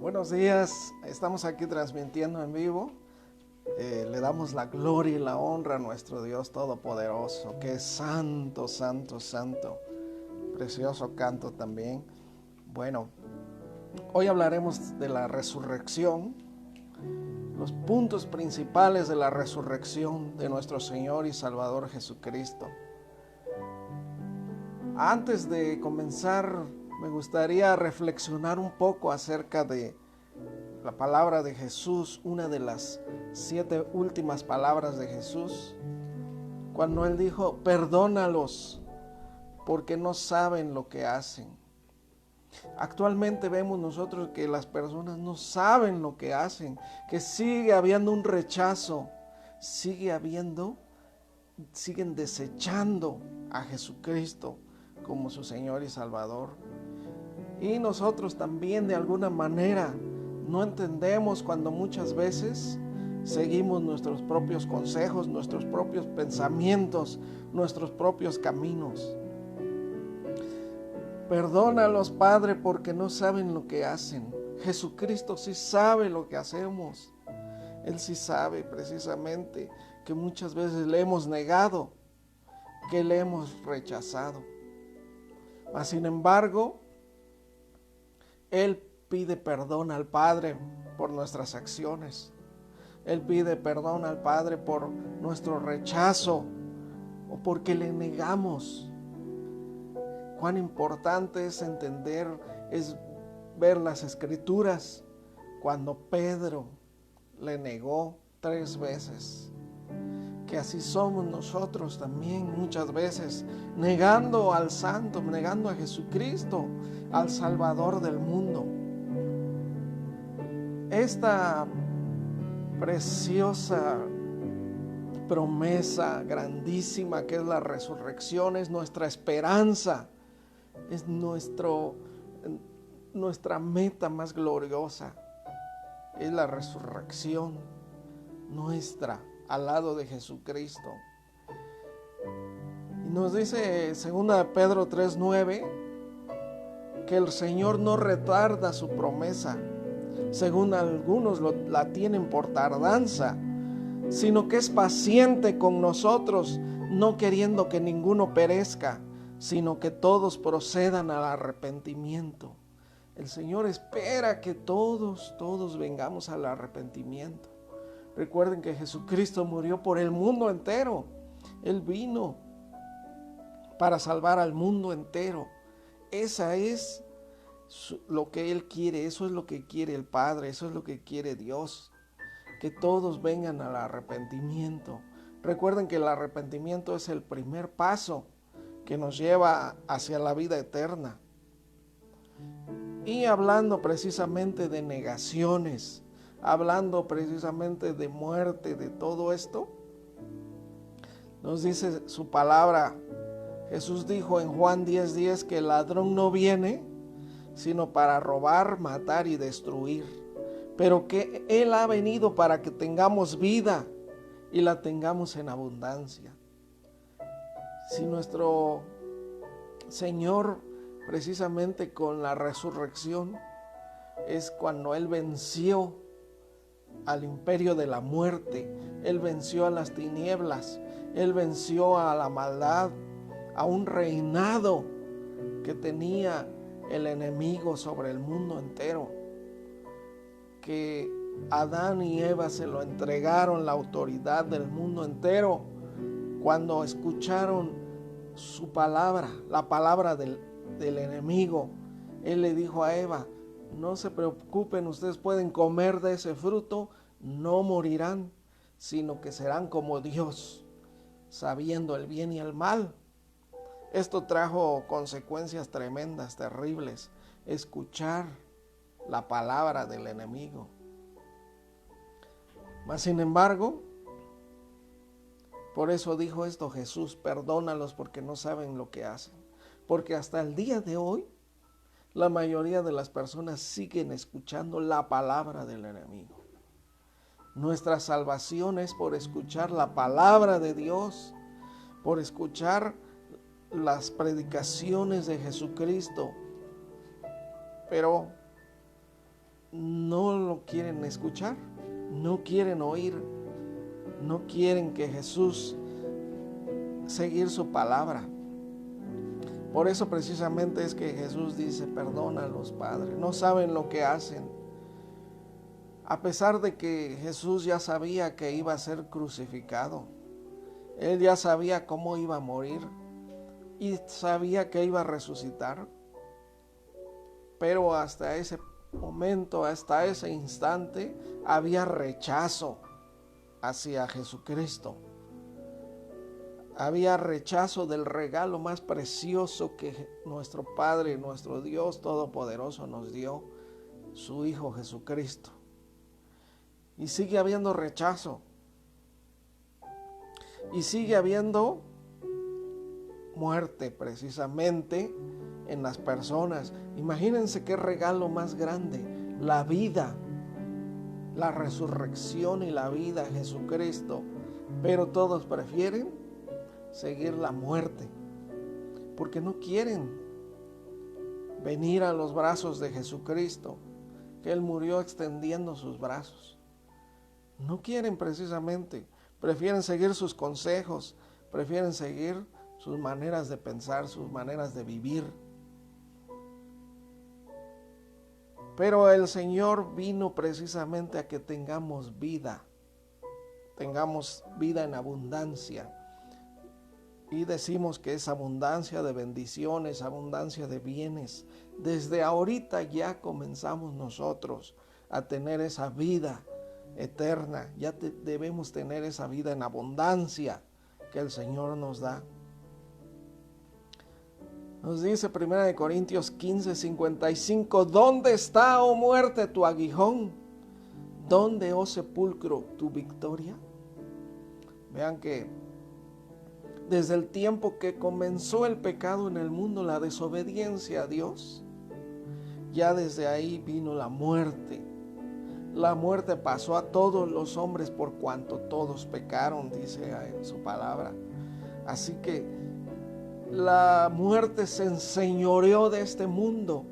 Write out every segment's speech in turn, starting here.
Buenos días, estamos aquí transmitiendo en vivo. Le damos la gloria y la honra a nuestro Dios Todopoderoso, que es santo, santo, santo. Precioso canto también. Bueno, hoy hablaremos de la resurrección, los puntos principales de la resurrección de nuestro Señor y Salvador Jesucristo. Antes de comenzar, me gustaría reflexionar un poco acerca de la palabra de Jesús, una de las 7 últimas palabras de Jesús, cuando Él dijo: perdónalos porque no saben lo que hacen. Actualmente vemos nosotros que las personas no saben lo que hacen, que sigue habiendo un rechazo, siguen desechando a Jesucristo como su Señor y Salvador. Y nosotros también de alguna manera no entendemos cuando muchas veces seguimos nuestros propios consejos, nuestros propios pensamientos, nuestros propios caminos. Perdónalos, Padre, porque no saben lo que hacen. Jesucristo sí sabe lo que hacemos. Él sí sabe precisamente que muchas veces le hemos negado, que le hemos rechazado. Mas sin embargo, Él pide perdón al Padre por nuestras acciones. Él pide perdón al Padre por nuestro rechazo o porque le negamos. Cuán importante es entender, es ver las Escrituras cuando Pedro le negó 3 veces. Que así somos nosotros también muchas veces, negando al Santo, negando a Jesucristo, al Salvador del mundo. Esta preciosa promesa grandísima que es la resurrección es nuestra esperanza, es nuestra meta más gloriosa, es la resurrección nuestra al lado de Jesucristo. Y nos dice 2 Pedro 3:9 que el Señor no retarda su promesa, según algunos la tienen por tardanza, sino que es paciente con nosotros, no queriendo que ninguno perezca, sino que todos procedan al arrepentimiento. El Señor espera que todos vengamos al arrepentimiento. Recuerden que Jesucristo murió por el mundo entero. Él vino para salvar al mundo entero. Esa es lo que Él quiere, eso es lo que quiere el Padre, eso es lo que quiere Dios, que todos vengan al arrepentimiento. Recuerden que el arrepentimiento es el primer paso que nos lleva hacia la vida eterna. Y hablando precisamente de negaciones, hablando precisamente de muerte, de todo esto, nos dice su palabra. Jesús dijo en Juan 10:10 que el ladrón no viene sino para robar, matar y destruir, pero que Él ha venido para que tengamos vida y la tengamos en abundancia. Si nuestro Señor, precisamente con la resurrección, es cuando Él venció al imperio de la muerte, Él venció a las tinieblas, Él venció a la maldad, a un reinado que tenía el enemigo sobre el mundo entero, que Adán y Eva se lo entregaron la autoridad del mundo entero cuando escucharon su palabra, la palabra del enemigo. Él le dijo a Eva: no se preocupen, ustedes pueden comer de ese fruto, no morirán, sino que serán como Dios, sabiendo el bien y el mal. Esto trajo consecuencias tremendas, terribles, escuchar la palabra del enemigo. Mas sin embargo, por eso dijo esto Jesús: perdónalos porque no saben lo que hacen. Porque hasta el día de hoy, la mayoría de las personas siguen escuchando la palabra del enemigo. Nuestra salvación es por escuchar la palabra de Dios, por escuchar las predicaciones de Jesucristo. Pero no lo quieren escuchar, no quieren oír, no quieren que Jesús seguir su palabra. Por eso precisamente es que Jesús dice, perdónalos, Padre, no saben lo que hacen. A pesar de que Jesús ya sabía que iba a ser crucificado, Él ya sabía cómo iba a morir y sabía que iba a resucitar, pero hasta ese momento, hasta ese instante, había rechazo hacia Jesucristo. Había rechazo del regalo más precioso que nuestro Padre, nuestro Dios Todopoderoso nos dio, su Hijo Jesucristo. Y sigue habiendo rechazo. Y sigue habiendo muerte precisamente en las personas. Imagínense qué regalo más grande, la vida, la resurrección y la vida, Jesucristo. Pero todos prefieren seguir la muerte, porque no quieren venir a los brazos de Jesucristo, que Él murió extendiendo sus brazos. No quieren precisamente, prefieren seguir sus consejos, prefieren seguir sus maneras de pensar, sus maneras de vivir. Pero el Señor vino precisamente a que tengamos vida en abundancia. Y decimos que es abundancia de bendiciones, abundancia de bienes. Desde ahorita ya comenzamos nosotros a tener esa vida eterna. Ya debemos tener esa vida en abundancia que el Señor nos da. Nos dice 1 Corintios 15:55, ¿dónde está, oh muerte, tu aguijón? ¿Dónde, oh sepulcro, tu victoria? Vean que desde el tiempo que comenzó el pecado en el mundo, la desobediencia a Dios, ya desde ahí vino la muerte. La muerte pasó a todos los hombres por cuanto todos pecaron, dice en su palabra. Así que la muerte se enseñoreó de este mundo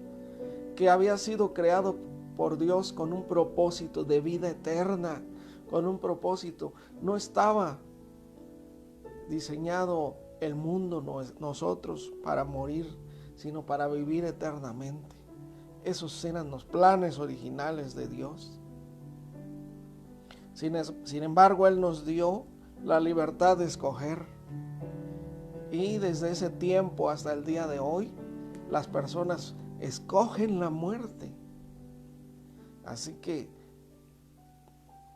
que había sido creado por Dios con un propósito de vida eterna, con un propósito. No estaba diseñado el mundo, nosotros, para morir, sino para vivir eternamente. Esos eran los planes originales de Dios. Sin embargo, Él nos dio la libertad de escoger. Y desde ese tiempo hasta el día de hoy, las personas escogen la muerte. Así que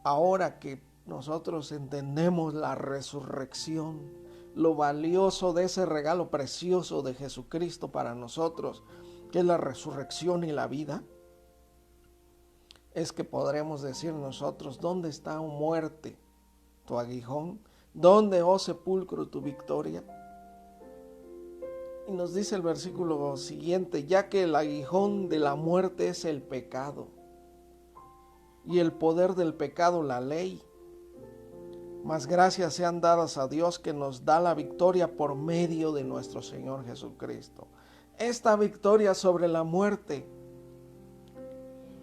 ahora que nosotros entendemos la resurrección, lo valioso de ese regalo precioso de Jesucristo para nosotros, que es la resurrección y la vida, es que podremos decir nosotros, ¿dónde está, oh muerte, tu aguijón? ¿Dónde, oh sepulcro, tu victoria? Y nos dice el versículo siguiente, ya que el aguijón de la muerte es el pecado, y el poder del pecado la ley, mas gracias sean dadas a Dios que nos da la victoria por medio de nuestro Señor Jesucristo. Esta victoria sobre la muerte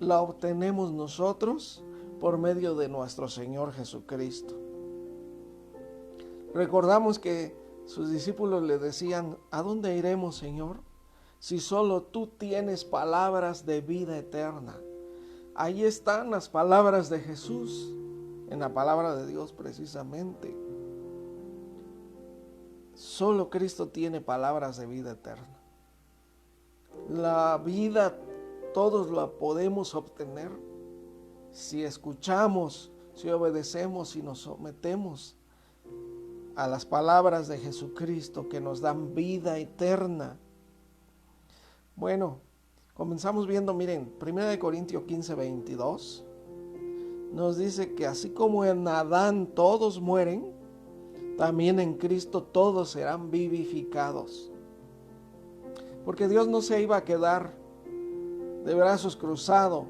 la obtenemos nosotros por medio de nuestro Señor Jesucristo. Recordamos que sus discípulos le decían, ¿a dónde iremos, Señor? Si solo tú tienes palabras de vida eterna. Ahí están las palabras de Jesús, en la palabra de Dios precisamente. Solo Cristo tiene palabras de vida eterna. La vida todos la podemos obtener si escuchamos, si obedecemos y nos sometemos a las palabras de Jesucristo que nos dan vida eterna. Bueno, comenzamos viendo, miren, 1 Corintios 15:22 nos dice que así como en Adán todos mueren, también en Cristo todos serán vivificados. Porque Dios no se iba a quedar de brazos cruzados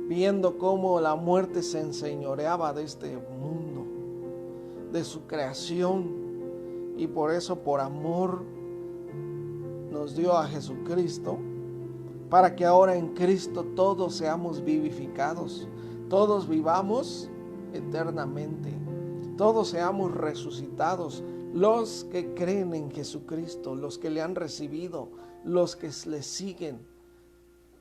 viendo cómo la muerte se enseñoreaba de este mundo, de su creación, y por eso, por amor, nos dio a Jesucristo para que ahora en Cristo todos seamos vivificados, todos vivamos eternamente, todos seamos resucitados, los que creen en Jesucristo, los que le han recibido, los que le siguen,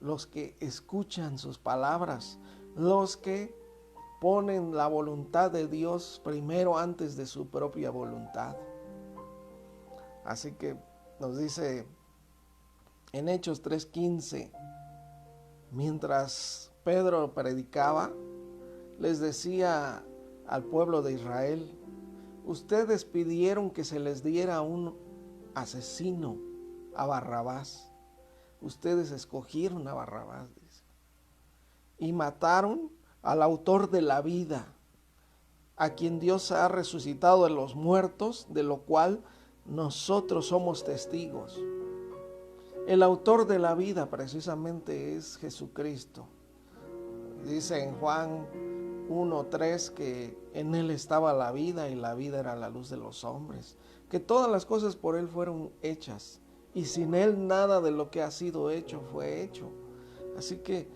los que escuchan sus palabras, los que ponen la voluntad de Dios primero antes de su propia voluntad. Así que nos dice en Hechos 3:15, mientras Pedro predicaba, les decía al pueblo de Israel: ustedes pidieron que se les diera un asesino, a Barrabás. Ustedes escogieron a Barrabás, dice, y mataron al autor de la vida, a quien Dios ha resucitado de los muertos, de lo cual nosotros somos testigos. El autor de la vida precisamente es Jesucristo. Dice en Juan 1:3 que en él estaba la vida y la vida era la luz de los hombres, que todas las cosas por él fueron hechas y sin él nada de lo que ha sido hecho fue hecho. Así que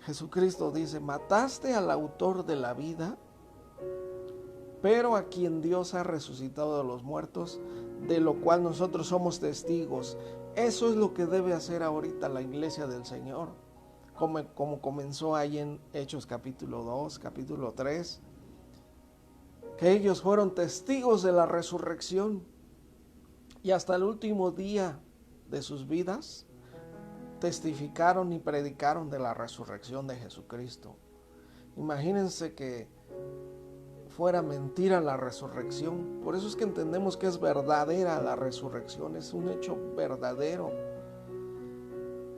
Jesucristo dice: mataste al autor de la vida, pero a quien Dios ha resucitado de los muertos, de lo cual nosotros somos testigos. Eso es lo que debe hacer ahorita la iglesia del Señor, como comenzó ahí en Hechos capítulo 2, capítulo 3, que ellos fueron testigos de la resurrección y hasta el último día de sus vidas testificaron y predicaron de la resurrección de Jesucristo. Imagínense que fuera mentira la resurrección. Por eso es que entendemos que es verdadera la resurrección, es un hecho verdadero.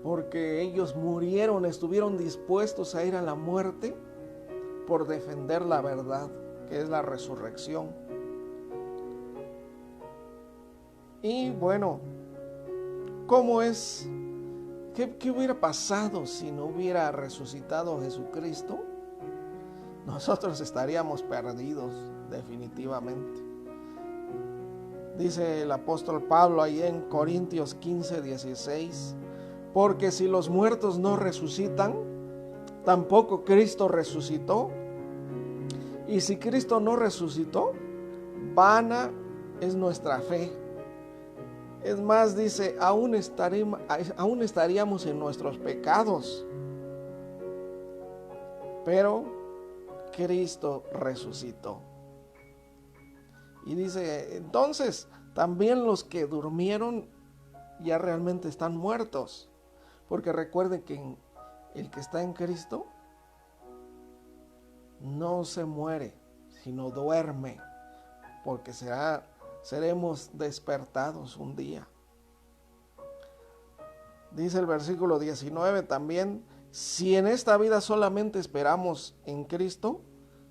Porque ellos murieron, estuvieron dispuestos a ir a la muerte por defender la verdad, que es la resurrección. Y bueno, ¿cómo es? ¿Qué hubiera pasado si no hubiera resucitado Jesucristo? Nosotros estaríamos perdidos definitivamente. Dice el apóstol Pablo ahí en Corintios 15:16, porque si los muertos no resucitan, tampoco Cristo resucitó. Y si Cristo no resucitó, vana es nuestra fe. Es más, dice, aún estaríamos en nuestros pecados. Pero Cristo resucitó. Y dice, entonces, también los que durmieron ya realmente están muertos. Porque recuerden que el que está en Cristo no se muere, sino duerme, porque seremos despertados un día. Dice el versículo 19 también: si en esta vida solamente esperamos en Cristo,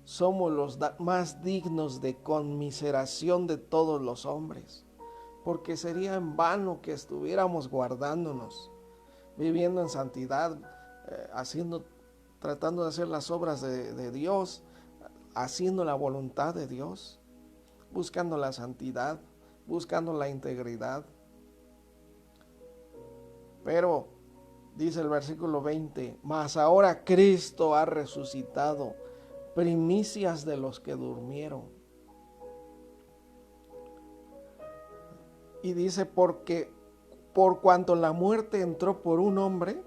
somos los más dignos de conmiseración de todos los hombres, porque sería en vano que estuviéramos guardándonos, viviendo en santidad, tratando de hacer las obras de Dios, haciendo la voluntad de Dios, buscando la santidad, buscando la integridad. Pero dice el versículo 20, mas ahora Cristo ha resucitado, primicias de los que durmieron. Y dice, porque por cuanto la muerte entró por un hombre,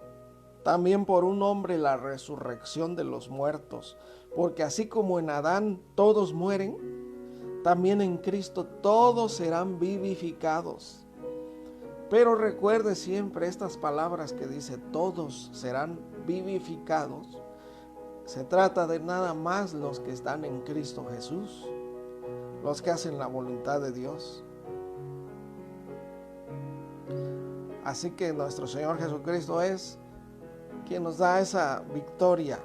también por un hombre la resurrección de los muertos. Porque así como en Adán todos mueren, también en Cristo todos serán vivificados. Pero recuerde siempre estas palabras que dice, todos serán vivificados. Se trata de nada más los que están en Cristo Jesús, los que hacen la voluntad de Dios. Así que nuestro Señor Jesucristo es quien nos da esa victoria.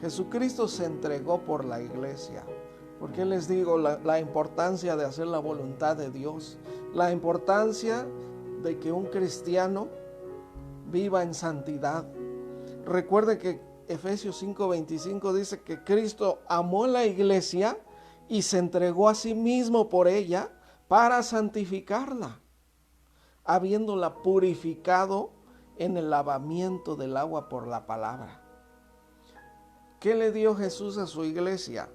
Jesucristo se entregó por la iglesia. ¿Por qué les digo la importancia de hacer la voluntad de Dios? La importancia de que un cristiano viva en santidad. Recuerde que Efesios 5:25 dice que Cristo amó la iglesia y se entregó a sí mismo por ella para santificarla, habiéndola purificado en el lavamiento del agua por la palabra. ¿Qué le dio Jesús a su iglesia?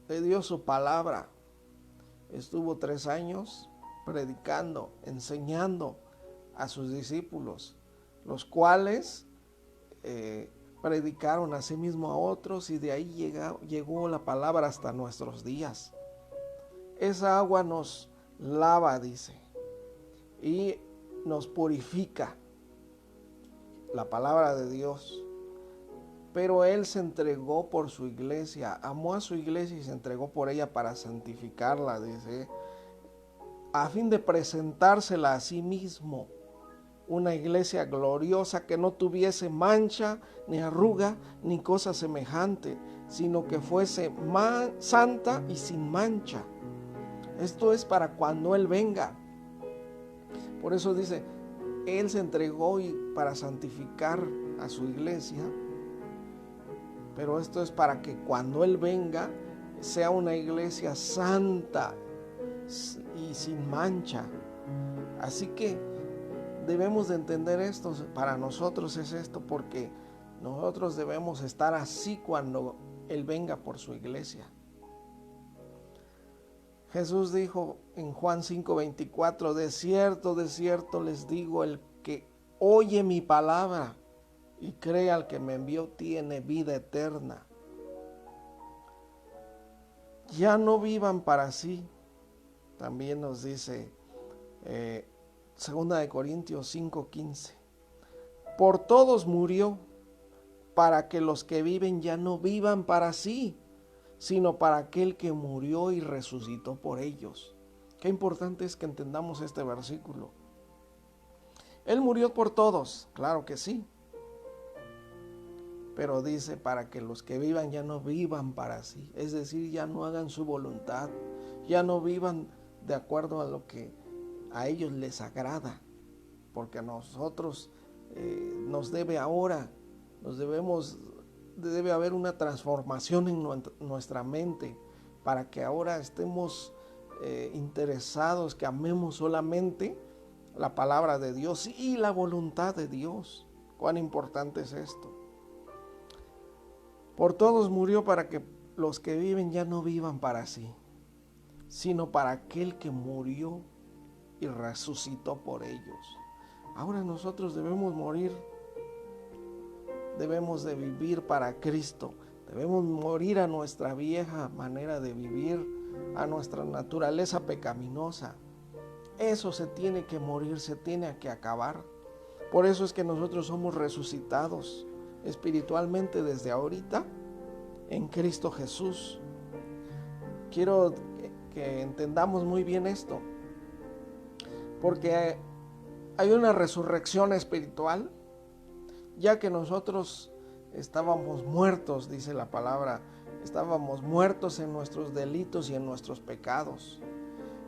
Le dio su palabra. Estuvo 3 años predicando, enseñando a sus discípulos, los cuales predicaron a sí mismo a otros, y de ahí llegó la palabra hasta nuestros días. Esa agua nos lava, dice, y nos purifica, la palabra de Dios. Pero Él se entregó por su iglesia, amó a su iglesia y se entregó por ella para santificarla, dice, a fin de presentársela a sí mismo, una iglesia gloriosa que no tuviese mancha, ni arruga, ni cosa semejante, sino que fuese santa y sin mancha. Esto es para cuando Él venga. Por eso dice, Él se entregó para santificar a su iglesia, pero esto es para que cuando Él venga sea una iglesia santa y sin mancha. Así que debemos de entender esto. Para nosotros es esto, porque nosotros debemos estar así cuando Él venga por su iglesia. Jesús dijo en Juan 5:24, de cierto les digo, el que oye mi palabra y cree al que me envió tiene vida eterna. Ya no vivan para sí. También nos dice 2 Corintios 5:15. Por todos murió, para que los que viven ya no vivan para sí, sino para aquel que murió y resucitó por ellos. Qué importante es que entendamos este versículo. Él murió por todos, claro que sí. Pero dice, para que los que vivan ya no vivan para sí. Es decir, ya no hagan su voluntad, ya no vivan de acuerdo a lo que a ellos les agrada. Porque a nosotros nos debe ahora, debe haber una transformación en nuestra mente, para que ahora estemos interesados, que amemos solamente la palabra de Dios y la voluntad de Dios. Cuán importante es esto. Por todos murió, para que los que viven ya no vivan para sí, sino para aquel que murió y resucitó por ellos. Ahora nosotros debemos morir, debemos de vivir para Cristo, debemos morir a nuestra vieja manera de vivir, a nuestra naturaleza pecaminosa. Eso se tiene que morir, se tiene que acabar. Por eso es que nosotros somos resucitados espiritualmente desde ahorita en Cristo Jesús. Quiero que entendamos muy bien esto, porque hay una resurrección espiritual, ya que nosotros estábamos muertos, dice la palabra, estábamos muertos en nuestros delitos y en nuestros pecados.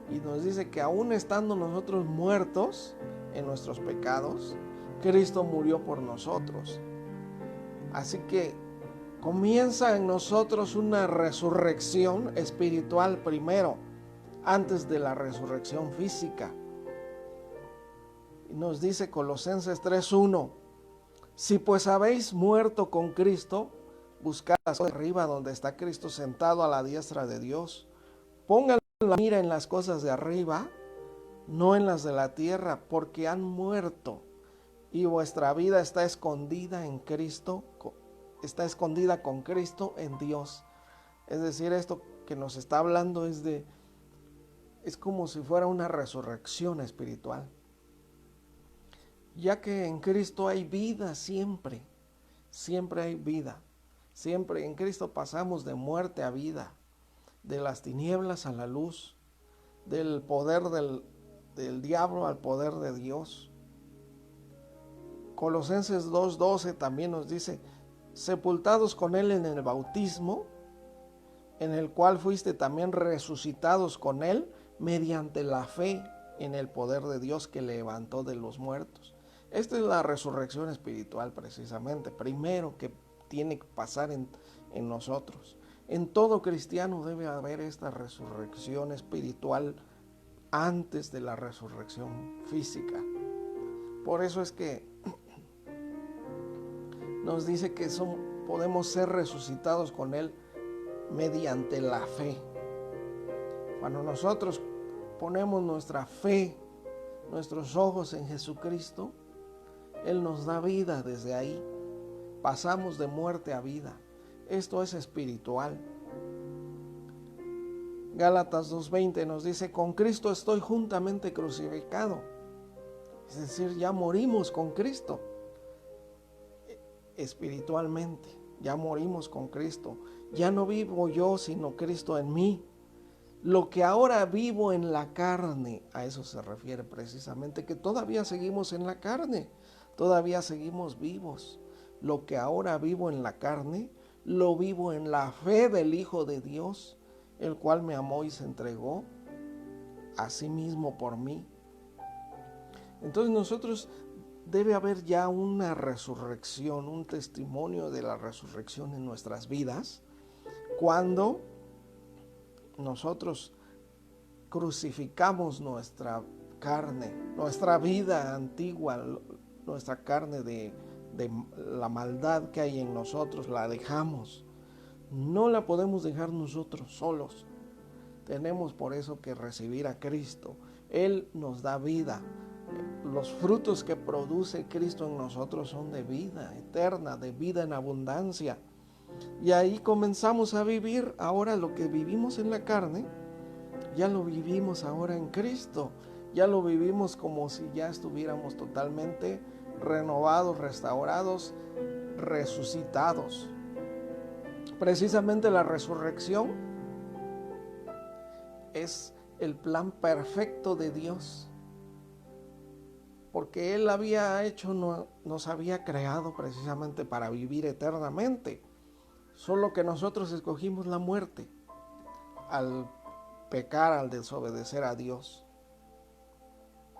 Y nos dice que aún estando nosotros muertos en nuestros pecados, Cristo murió por nosotros. Así que comienza en nosotros una resurrección espiritual primero, antes de la resurrección física. Y nos dice Colosenses 3:1, si pues habéis muerto con Cristo, buscad arriba donde está Cristo sentado a la diestra de Dios. Pongan la mira en las cosas de arriba, no en las de la tierra, porque han muerto y vuestra vida está escondida en Cristo, está escondida con Cristo en Dios. Es decir, esto que nos está hablando es como si fuera una resurrección espiritual, ya que en Cristo hay vida siempre, siempre hay vida, siempre en Cristo pasamos de muerte a vida, de las tinieblas a la luz, del poder del diablo al poder de Dios. Colosenses 2:12 también nos dice, sepultados con Él en el bautismo, en el cual fuiste también resucitados con Él mediante la fe en el poder de Dios que levantó de los muertos. Esta es la resurrección espiritual precisamente, primero que tiene que pasar en nosotros. En todo cristiano debe haber esta resurrección espiritual antes de la resurrección física. Por eso es que nos dice que podemos ser resucitados con Él mediante la fe. Cuando nosotros ponemos nuestra fe, nuestros ojos en Jesucristo, Él nos da vida desde ahí. Pasamos de muerte a vida. Esto es espiritual. Gálatas 2:20 nos dice, con Cristo estoy juntamente crucificado. Es decir, ya morimos con Cristo. Espiritualmente, ya morimos con Cristo. Ya no vivo yo, sino Cristo en mí. Lo que ahora vivo en la carne, a eso se refiere precisamente, que todavía seguimos en la carne, todavía seguimos vivos. Lo que ahora vivo en la carne, lo vivo en la fe del Hijo de Dios, el cual me amó y se entregó a sí mismo por mí. Entonces nosotros debe haber ya una resurrección, un testimonio de la resurrección en nuestras vidas, cuando nosotros crucificamos nuestra carne, nuestra vida antigua, nuestra carne de la maldad que hay en nosotros, la dejamos. No la podemos dejar nosotros solos. Tenemos por eso que recibir a Cristo. Él nos da vida. Los frutos que produce Cristo en nosotros son de vida eterna, de vida en abundancia. Y ahí comenzamos a vivir ahora lo que vivimos en la carne, ya lo vivimos ahora en Cristo. Ya lo vivimos como si ya estuviéramos totalmente renovados, restaurados, resucitados. Precisamente la resurrección es el plan perfecto de Dios, porque Él nos había creado precisamente para vivir eternamente, solo que nosotros escogimos la muerte al pecar, al desobedecer a Dios.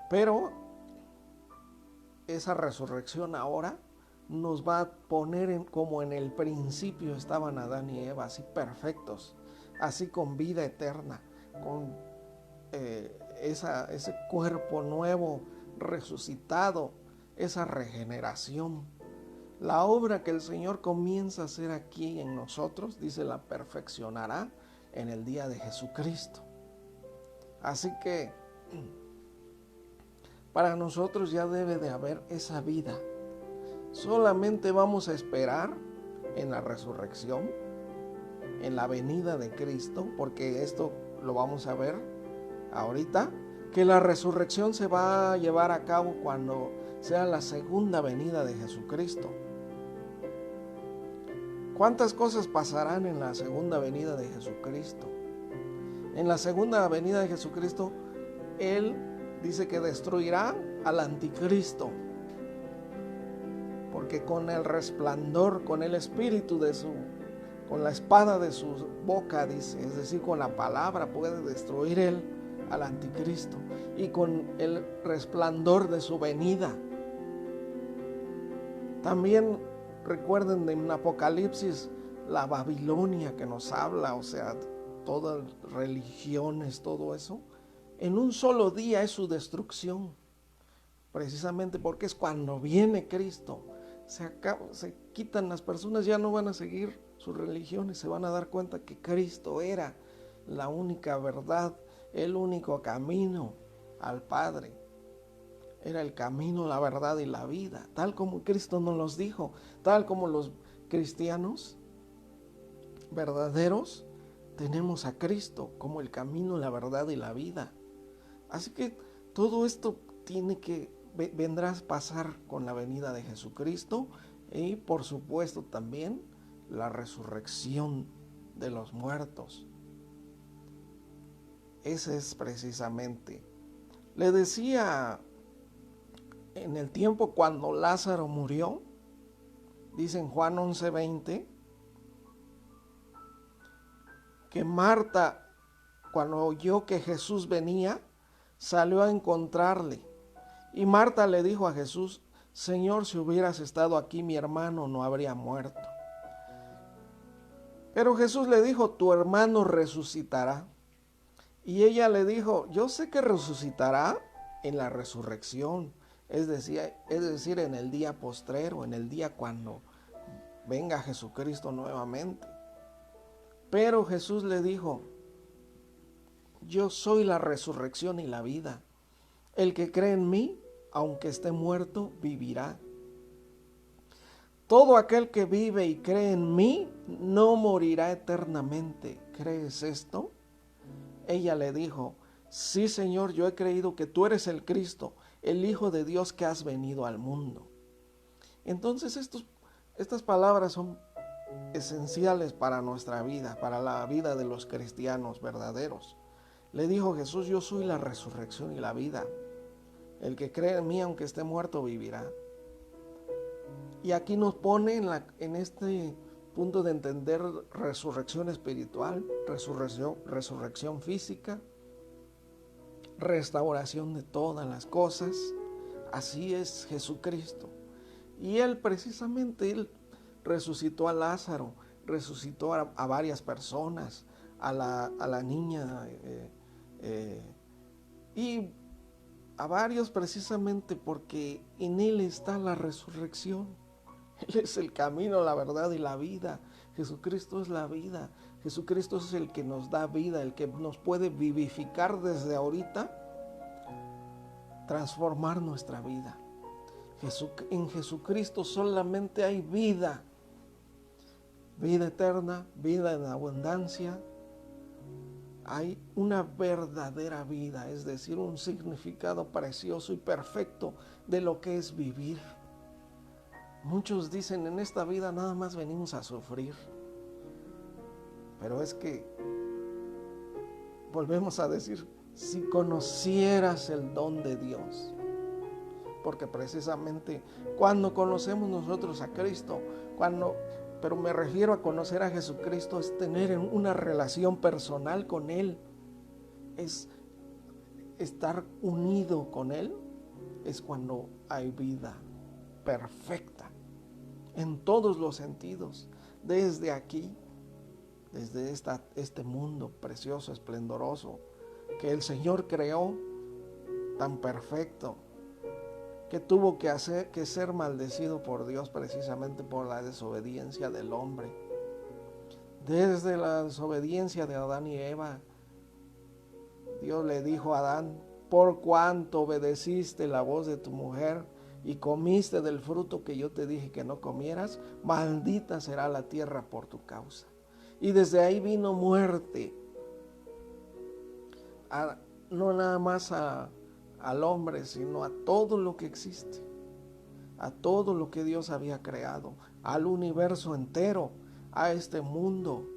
Pero esa resurrección ahora nos va a poner como en el principio estaban Adán y Eva, así perfectos, así con vida eterna, con ese cuerpo nuevo, resucitado, esa regeneración. La obra que el Señor comienza a hacer aquí en nosotros, dice, la perfeccionará en el día de Jesucristo. Así que para nosotros ya debe de haber esa vida. Solamente vamos a esperar en la resurrección, en la venida de Cristo, porque esto lo vamos a ver ahorita, que la resurrección se va a llevar a cabo cuando sea la segunda venida de Jesucristo. ¿Cuántas cosas pasarán en la segunda venida de Jesucristo? En la segunda venida de Jesucristo, Él dice que destruirá al anticristo, porque con el resplandor, con el espíritu con la espada de su boca, dice, es decir, con la palabra puede destruir Él al anticristo, y con el resplandor de su venida. También recuerden en Apocalipsis la Babilonia que nos habla, o sea, todas religiones, todo eso, en un solo día es su destrucción, precisamente porque es cuando viene Cristo. Se quitan las personas, ya no van a seguir sus religiones, se van a dar cuenta que Cristo era la única verdad, el único camino al Padre. Era el camino, la verdad y la vida, tal como Cristo nos los dijo, tal como los cristianos verdaderos tenemos a Cristo como el camino, la verdad y la vida. Así que todo esto vendrá a pasar con la venida de Jesucristo y por supuesto también la resurrección de los muertos. Ese es precisamente. Le decía en el tiempo cuando Lázaro murió, dice en Juan 11:20, que Marta, cuando oyó que Jesús venía, salió a encontrarle. Y Marta le dijo a Jesús: Señor, si hubieras estado aquí, mi hermano no habría muerto. Pero Jesús le dijo: tu hermano resucitará. Y ella le dijo: yo sé que resucitará en la resurrección, es decir, en el día postrero, en el día cuando venga Jesucristo nuevamente. Pero Jesús le dijo: yo soy la resurrección y la vida. El que cree en mí, aunque esté muerto, vivirá. Todo aquel que vive y cree en mí no morirá eternamente. ¿Crees esto? Ella le dijo: sí, Señor, yo he creído que tú eres el Cristo, el Hijo de Dios que has venido al mundo. Entonces estas palabras son esenciales para nuestra vida, para la vida de los cristianos verdaderos. Le dijo Jesús: yo soy la resurrección y la vida. El que cree en mí, aunque esté muerto, vivirá. Y aquí nos pone en este punto de entender resurrección espiritual, resurrección física, restauración de todas las cosas. Así es Jesucristo. Y Él resucitó a Lázaro, resucitó a varias personas, a la niña y a varios, precisamente porque en Él está la resurrección. Él es el camino, la verdad y la vida. Jesucristo es la vida. Jesucristo es el que nos da vida, el que nos puede vivificar desde ahorita, transformar nuestra vida. En Jesucristo solamente hay vida, vida eterna, vida en abundancia. Hay una verdadera vida, es decir, un significado precioso y perfecto de lo que es vivir. Muchos dicen: en esta vida nada más venimos a sufrir. Pero es que, volvemos a decir, si conocieras el don de Dios, porque precisamente cuando conocemos nosotros a Cristo, pero me refiero a conocer a Jesucristo, es tener una relación personal con Él, es estar unido con Él, es cuando hay vida perfecta en todos los sentidos, desde aquí, desde este mundo precioso, esplendoroso, que el Señor creó, tan perfecto, que tuvo que ser maldecido por Dios precisamente por la desobediencia del hombre. Desde la desobediencia de Adán y Eva, Dios le dijo a Adán: por cuanto obedeciste la voz de tu mujer y comiste del fruto que yo te dije que no comieras, maldita será la tierra por tu causa. Y desde ahí vino muerte, no nada más al hombre, sino a todo lo que existe, a todo lo que Dios había creado, al universo entero, a este mundo,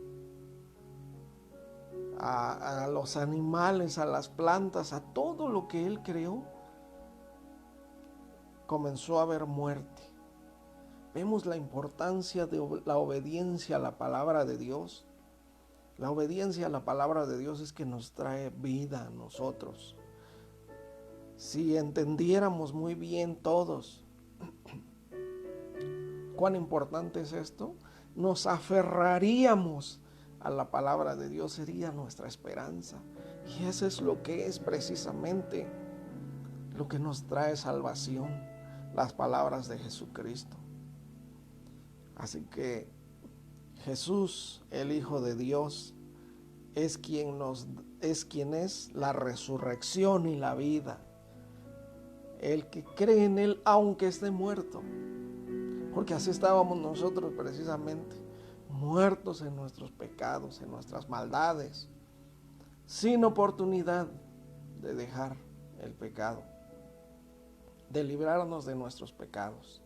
a los animales, a las plantas, a todo lo que Él creó. Comenzó a haber muerte. Vemos la importancia de la obediencia a la palabra de Dios. La obediencia a la palabra de Dios es que nos trae vida a nosotros. Si entendiéramos muy bien todos cuán importante es esto, nos aferraríamos a la palabra de Dios, sería nuestra esperanza. Y eso es lo que es precisamente lo que nos trae salvación, las palabras de Jesucristo. Así que Jesús, el Hijo de Dios, es quien es la resurrección y la vida. El que cree en Él, aunque esté muerto, porque así estábamos nosotros precisamente, muertos en nuestros pecados, en nuestras maldades, sin oportunidad de dejar el pecado, de librarnos de nuestros pecados.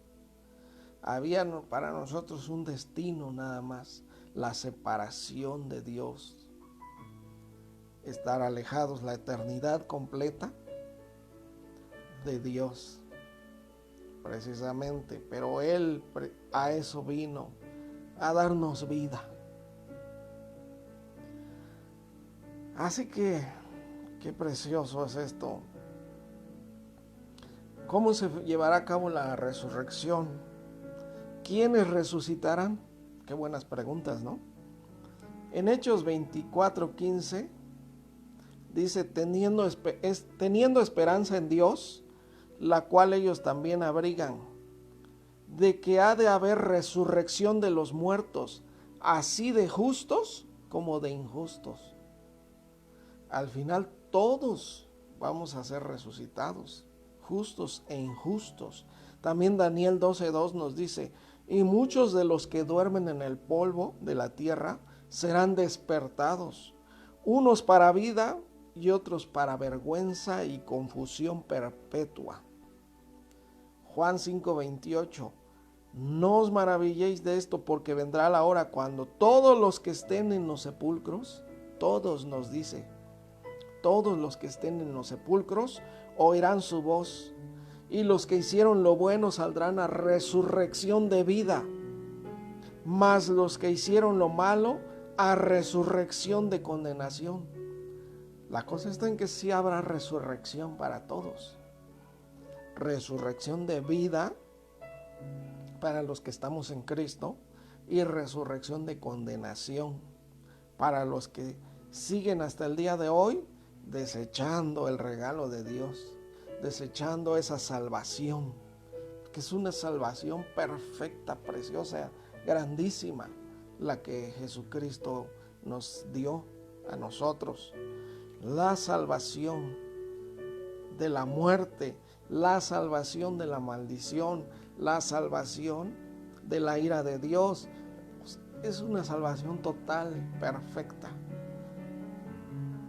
Había para nosotros un destino nada más: la separación de Dios, estar alejados la eternidad completa de Dios, precisamente. Pero Él a eso vino, a darnos vida. Así que qué precioso es esto. ¿Cómo se llevará a cabo la resurrección? ¿Quiénes resucitarán? Qué buenas preguntas, ¿no? En Hechos 24:15 dice: teniendo esperanza en Dios, la cual ellos también abrigan, de que ha de haber resurrección de los muertos, así de justos como de injustos. Al final todos vamos a ser resucitados, justos e injustos. También Daniel 12:2 nos dice, y muchos de los que duermen en el polvo de la tierra serán despertados, unos para vida y otros para vergüenza y confusión perpetua. Juan 5:28, no os maravilléis de esto, porque vendrá la hora cuando todos los que estén en los sepulcros, todos nos dice, todos los que estén en los sepulcros oirán su voz, y los que hicieron lo bueno saldrán a resurrección de vida, mas los que hicieron lo malo a resurrección de condenación. La cosa está en que sí habrá resurrección para todos. Resurrección de vida para los que estamos en Cristo y resurrección de condenación para los que siguen hasta el día de hoy desechando el regalo de Dios, desechando esa salvación, que es una salvación perfecta, preciosa, grandísima, la que Jesucristo nos dio a nosotros. La salvación de la muerte, la salvación de la maldición, la salvación de la ira de Dios. Es una salvación total, perfecta,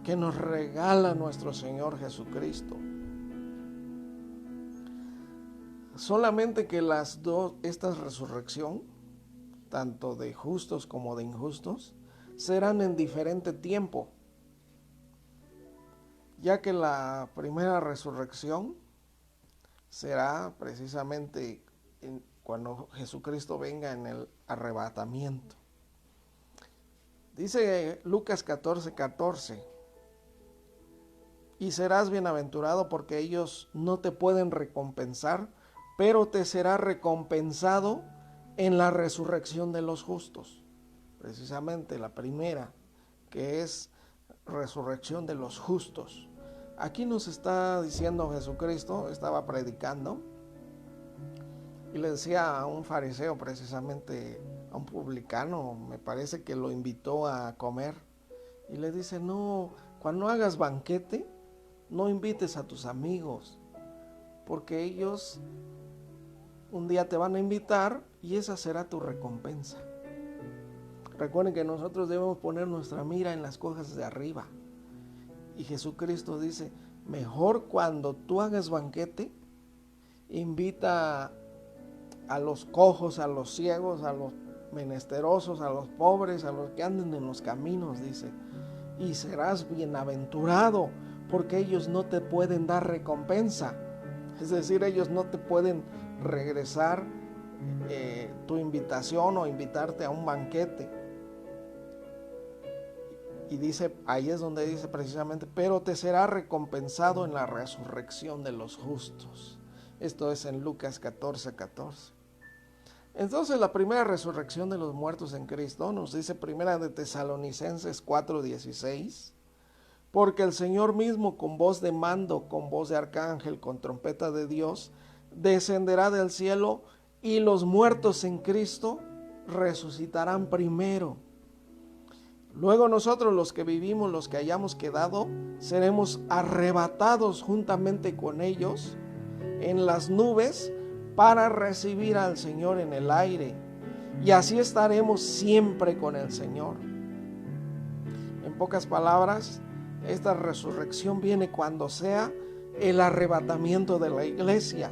que nos regala nuestro Señor Jesucristo. Solamente que esta resurrección, tanto de justos como de injustos, serán en diferente tiempo, ya que la primera resurrección será precisamente cuando Jesucristo venga en el arrebatamiento. Dice Lucas 14:14, y serás bienaventurado porque ellos no te pueden recompensar, pero te será recompensado en la resurrección de los justos. Precisamente la primera, que es resurrección de los justos. Aquí nos está diciendo Jesucristo, estaba predicando, y le decía a un fariseo, precisamente a un publicano, me parece que lo invitó a comer, y le dice, no, cuando hagas banquete, no invites a tus amigos, porque ellos un día te van a invitar y esa será tu recompensa. Recuerden que nosotros debemos poner nuestra mira en las cosas de arriba. Y Jesucristo dice, mejor cuando tú hagas banquete, invita a los cojos, a los ciegos, a los menesterosos, a los pobres, a los que anden en los caminos, dice, y serás bienaventurado, porque ellos no te pueden dar recompensa. Es decir, ellos no te pueden regresar tu invitación o invitarte a un banquete. Y dice, ahí es donde dice precisamente, pero te será recompensado en la resurrección de los justos. Esto es en Lucas 14:14. Entonces la primera resurrección de los muertos en Cristo nos dice primera de Tesalonicenses 4:16, porque el Señor mismo con voz de mando, con voz de arcángel, con trompeta de Dios, descenderá del cielo y los muertos en Cristo resucitarán primero. Luego nosotros los que vivimos, los que hayamos quedado, seremos arrebatados juntamente con ellos en las nubes para recibir al Señor en el aire. Y así estaremos siempre con el Señor. En pocas palabras, esta resurrección viene cuando sea el arrebatamiento de la iglesia.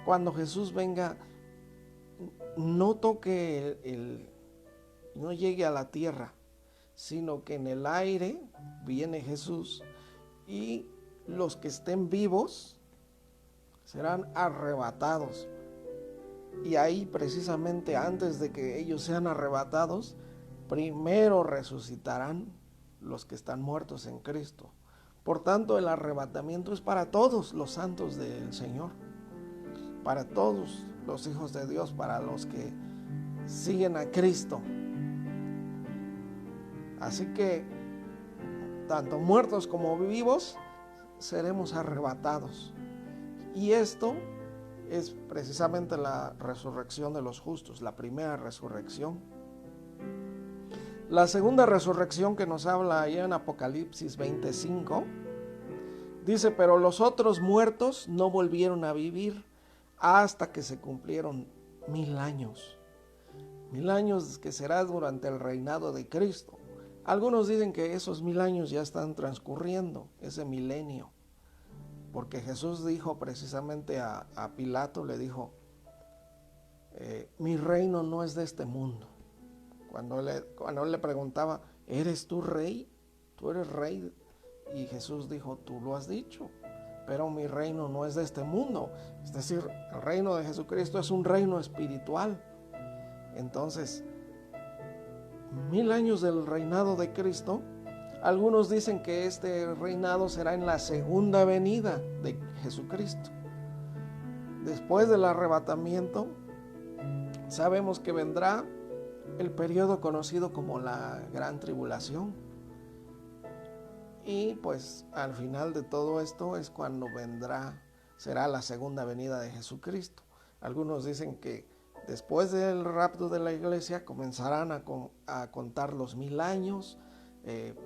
Cuando Jesús venga, no toque no llegue a la tierra, sino que en el aire viene Jesús y los que estén vivos serán arrebatados. Y ahí precisamente antes de que ellos sean arrebatados, primero resucitarán los que están muertos en Cristo. Por tanto, el arrebatamiento es para todos los santos del Señor, para todos los hijos de Dios, para los que siguen a Cristo. Así que, tanto muertos como vivos, seremos arrebatados. Y esto es precisamente la resurrección de los justos, la primera resurrección. La segunda resurrección que nos habla ahí en Apocalipsis 25, dice, pero los otros muertos no volvieron a vivir hasta que se cumplieron 1000 años. 1000 años que será durante el reinado de Cristo. Algunos dicen que esos 1000 años ya están transcurriendo, ese milenio. Porque Jesús dijo precisamente a Pilato, le dijo, mi reino no es de este mundo. Cuando él le preguntaba, ¿eres tú rey? ¿Tú eres rey? Y Jesús dijo, tú lo has dicho, pero mi reino no es de este mundo. Es decir, el reino de Jesucristo es un reino espiritual. Entonces, 1000 años del reinado de Cristo, algunos dicen que este reinado será en la segunda venida de Jesucristo. Después del arrebatamiento, sabemos que vendrá el periodo conocido como la Gran Tribulación. Y pues al final de todo esto es cuando será la segunda venida de Jesucristo. Algunos dicen que después del rapto de la iglesia comenzarán a contar los 1000 años,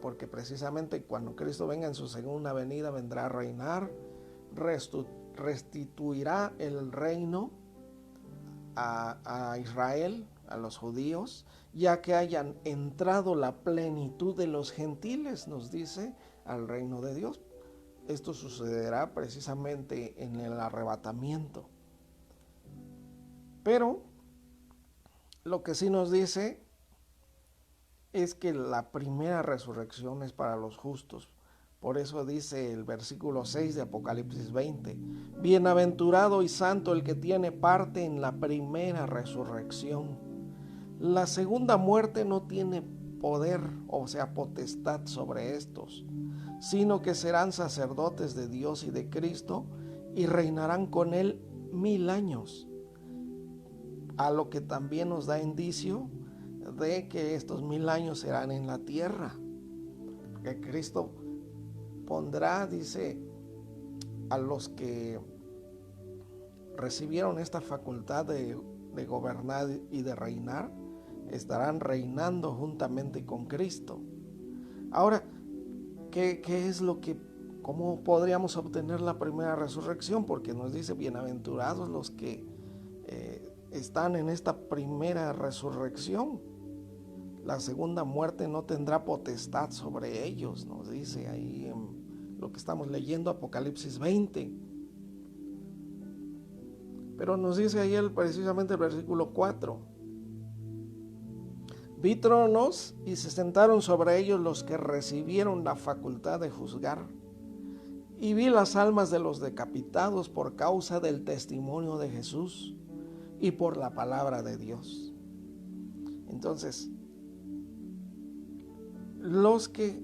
porque precisamente cuando Cristo venga en su segunda venida vendrá a reinar, restituirá el reino a Israel, a los judíos, ya que hayan entrado la plenitud de los gentiles, nos dice, al reino de Dios. Esto sucederá precisamente en el arrebatamiento. Pero lo que sí nos dice es que la primera resurrección es para los justos. Por eso dice el versículo 6 de Apocalipsis 20, bienaventurado y santo el que tiene parte en la primera resurrección. La segunda muerte no tiene poder, o sea, potestad sobre estos, sino que serán sacerdotes de Dios y de Cristo y reinarán con él 1000 años. A lo que también nos da indicio de que estos 1000 años serán en la tierra. Que Cristo pondrá, dice, a los que recibieron esta facultad de gobernar y de reinar, estarán reinando juntamente con Cristo. Ahora, ¿qué es cómo podríamos obtener la primera resurrección? Porque nos dice, bienaventurados los que están en esta primera resurrección. La segunda muerte no tendrá potestad sobre ellos, nos dice ahí en lo que estamos leyendo, Apocalipsis 20. Pero nos dice ahí precisamente el versículo 4. Vi tronos y se sentaron sobre ellos los que recibieron la facultad de juzgar. Y vi las almas de los decapitados por causa del testimonio de Jesús y por la palabra de Dios. Entonces, los que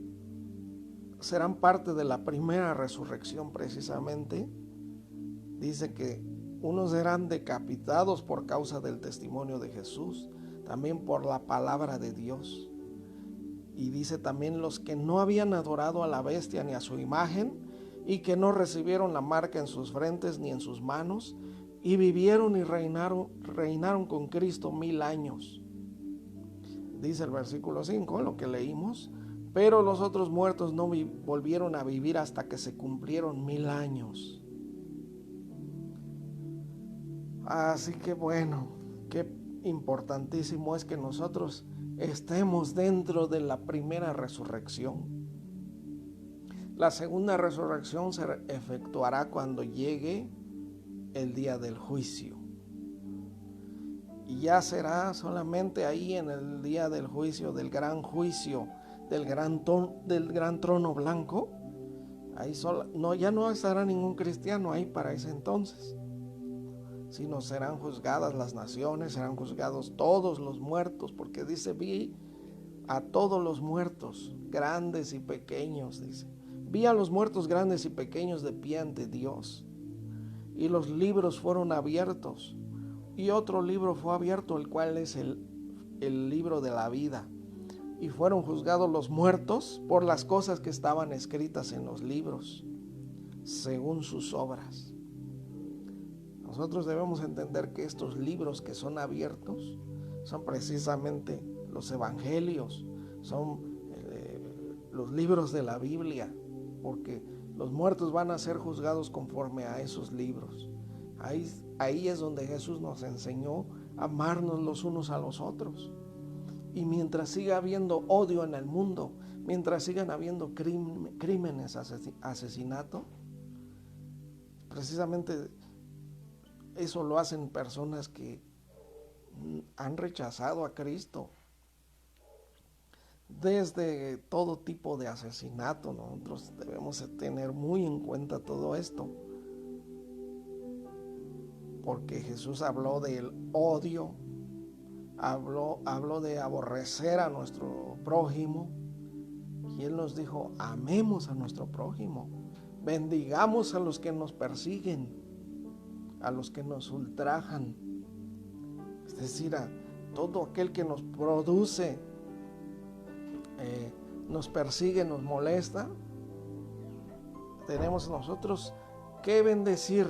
serán parte de la primera resurrección precisamente, dice que unos serán decapitados por causa del testimonio de Jesús, también por la palabra de Dios. Y dice también los que no habían adorado a la bestia ni a su imagen, y que no recibieron la marca en sus frentes ni en sus manos, y vivieron y reinaron con Cristo 1000 años. Dice el versículo 5, lo que leímos, pero los otros muertos no volvieron a vivir hasta que se cumplieron 1000 años. Así que bueno, qué importantísimo es que nosotros estemos dentro de la primera resurrección. La segunda resurrección se efectuará cuando llegue el día del juicio. Y ya será solamente ahí en el día del juicio, del gran juicio, del gran trono blanco. Ahí ya no estará ningún cristiano ahí para ese entonces, sino serán juzgadas las naciones, serán juzgados todos los muertos, porque dice, vi a todos los muertos, grandes y pequeños, dice. Vi a los muertos grandes y pequeños de pie ante Dios, y los libros fueron abiertos, y otro libro fue abierto, el cual es el libro de la vida, y fueron juzgados los muertos por las cosas que estaban escritas en los libros, según sus obras. Nosotros debemos entender que estos libros que son abiertos son precisamente los evangelios, son los libros de la Biblia, porque los muertos van a ser juzgados conforme a esos libros. Ahí es donde Jesús nos enseñó a amarnos los unos a los otros. Y mientras siga habiendo odio en el mundo, mientras sigan habiendo crímenes, asesinato, precisamente eso lo hacen personas que han rechazado a Cristo. Desde todo tipo de asesinato, nosotros debemos tener muy en cuenta todo esto, porque Jesús habló del odio, habló de aborrecer a nuestro prójimo, y Él nos dijo: amemos a nuestro prójimo, bendigamos a los que nos persiguen, a los que nos ultrajan, es decir, a todo aquel que nos produce, nos persigue, nos molesta. Tenemos nosotros que bendecir,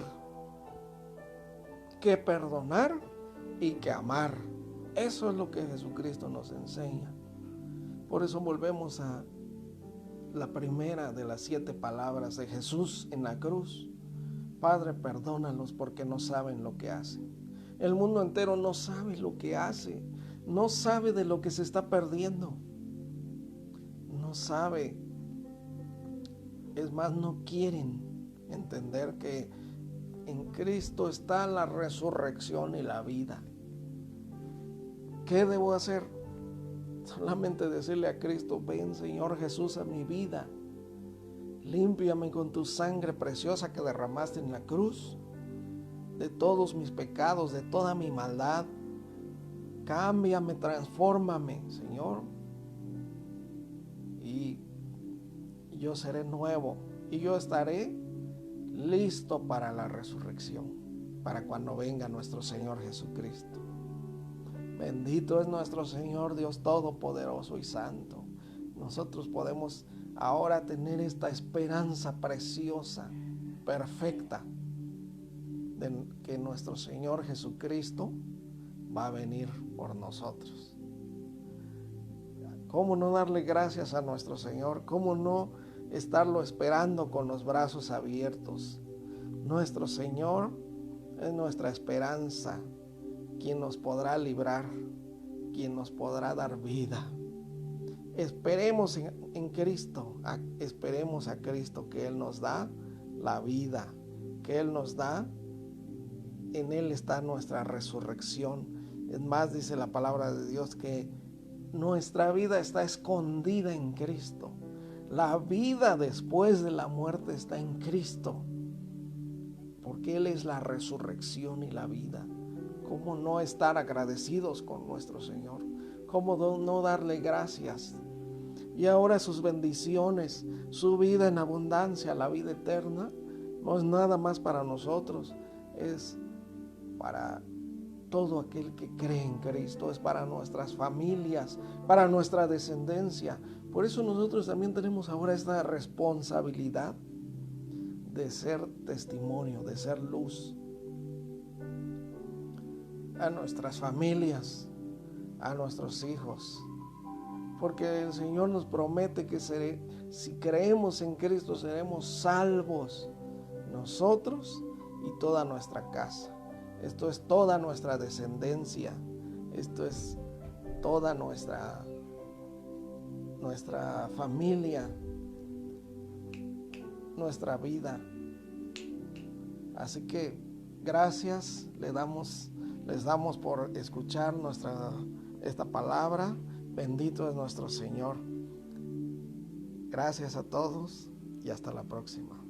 que perdonar y que amar. Eso es lo que Jesucristo nos enseña. Por eso volvemos a la primera de las 7 palabras de Jesús en la cruz: Padre, perdónalos porque no saben lo que hacen. El mundo entero no sabe lo que hace, no sabe de lo que se está perdiendo, no sabe, es más, no quieren entender que en Cristo está la resurrección y la vida. ¿Qué debo hacer? Solamente decirle a Cristo: ven, Señor Jesús, a mi vida, límpiame con tu sangre preciosa que derramaste en la cruz, de todos mis pecados, de toda mi maldad. Cámbiame, transfórmame, Señor, y yo seré nuevo, y yo estaré listo para la resurrección, para cuando venga nuestro Señor Jesucristo. Bendito es nuestro Señor Dios Todopoderoso y Santo. Nosotros podemos ahora tener esta esperanza preciosa, perfecta, de que nuestro Señor Jesucristo va a venir por nosotros. ¿Cómo no darle gracias a nuestro Señor? ¿Cómo no estarlo esperando con los brazos abiertos? Nuestro Señor es nuestra esperanza, quien nos podrá librar, quien nos podrá dar vida. Esperemos en Cristo, esperemos a Cristo, que Él nos da la vida, que Él nos da, en Él está nuestra resurrección. Es más, dice la palabra de Dios que nuestra vida está escondida en Cristo. La vida después de la muerte está en Cristo, porque Él es la resurrección y la vida. ¿Cómo no estar agradecidos con nuestro Señor? ¿Cómo no darle gracias? Y ahora sus bendiciones, su vida en abundancia, la vida eterna, no es nada más para nosotros, es para todo aquel que cree en Cristo, es para nuestras familias, para nuestra descendencia. Por eso nosotros también tenemos ahora esta responsabilidad de ser testimonio, de ser luz a nuestras familias, a nuestros hijos, porque el Señor nos promete que si creemos en Cristo seremos salvos, nosotros y toda nuestra casa. Esto es toda nuestra descendencia, esto es toda nuestra familia, nuestra vida. Así que gracias les damos por escuchar esta palabra. Bendito es nuestro Señor. Gracias a todos y hasta la próxima.